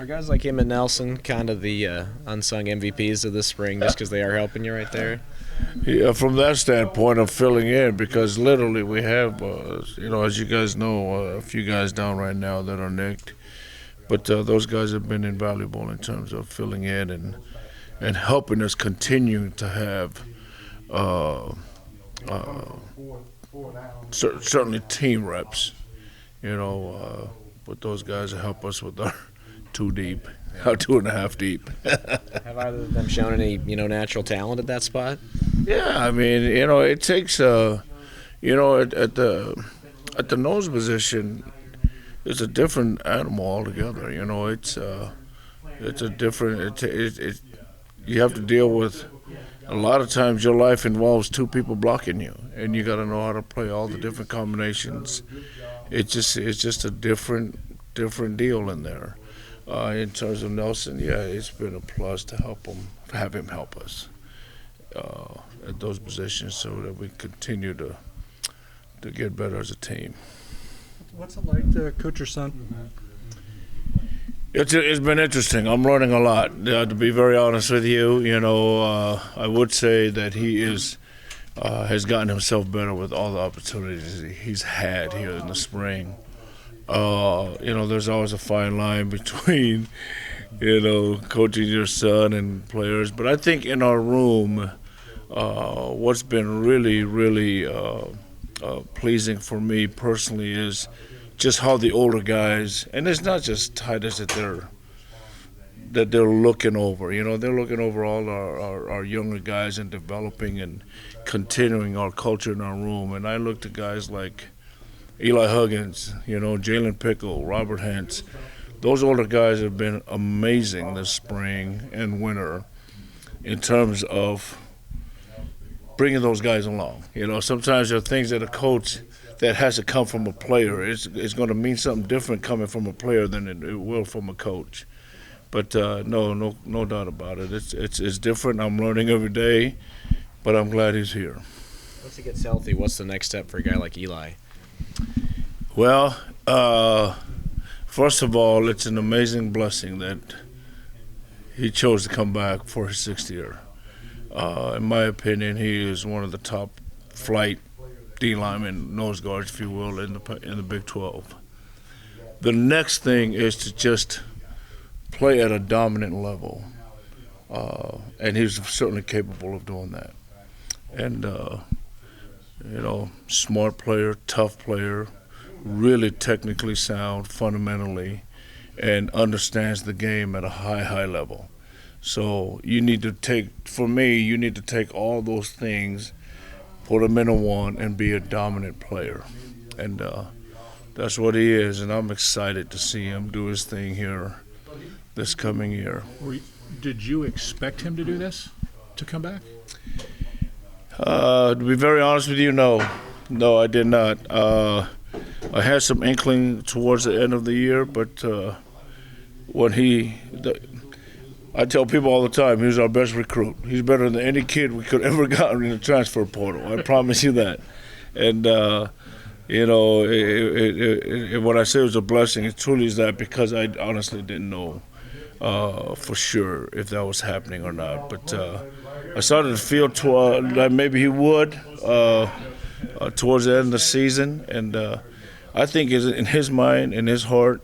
Are guys like him and Nelson kind of the unsung MVPs of this spring just because they are helping you right there? Yeah, from that standpoint of filling in, because literally we have, as you guys know, a few guys down right now that are nicked. But those guys have been invaluable in terms of filling in and helping us continue to have certainly team reps, but those guys help us with our 2 deep, our 2.5 deep. Have either of them shown any, natural talent at that spot? Yeah, I mean, it takes, at the nose position, it's a different animal altogether. It's a different. You have to deal with. A lot of times, your life involves 2 people blocking you, and you got to know how to play all the different combinations. It's just a different deal in there. In terms of Nelson, yeah, it's been a plus to have him help us at those positions, so that we continue to get better as a team. What's it like to coach your son? It's been interesting. I'm learning a lot. To be very honest with you, I would say that he has gotten himself better with all the opportunities he's had here in the spring. There's always a fine line between, coaching your son and players. But I think in our room, what's been really, really pleasing for me personally is just how the older guys, and it's not just Titus that they're looking over. They're looking over all our younger guys and developing and continuing our culture in our room. And I look to guys like Eli Huggins, Jalen Pickle, Robert Hentz. Those older guys have been amazing this spring and winter in terms of bringing those guys along. Sometimes there are things that a coach that has to come from a player. It's going to mean something different coming from a player than it will from a coach. But no doubt about it. It's different. I'm learning every day, but I'm glad he's here. Once he gets healthy, what's the next step for a guy like Eli? Well, first of all, it's an amazing blessing that he chose to come back for his 6th year. In my opinion, he is one of the top flight D linemen, nose guards, if you will, in the Big 12. The next thing is to just play at a dominant level, and he's certainly capable of doing that. And smart player, tough player, really technically sound fundamentally, and understands the game at a high level. So you need to take all those things, put him in a one, and be a dominant player. And that's what he is, and I'm excited to see him do his thing here this coming year. Did you expect him to do this, to come back? To be very honest with you, no. No, I did not. I had some inkling towards the end of the year, but I tell people all the time, he was our best recruit. He's better than any kid we could ever gotten in the transfer portal. I promise you that. And, when I say it was a blessing, it truly is that, because I honestly didn't know for sure if that was happening or not. But I started to feel that maybe he would towards the end of the season. And I think in his mind, in his heart,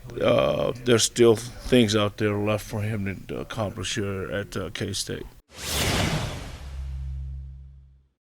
there's still things out there left for him to accomplish here at K-State.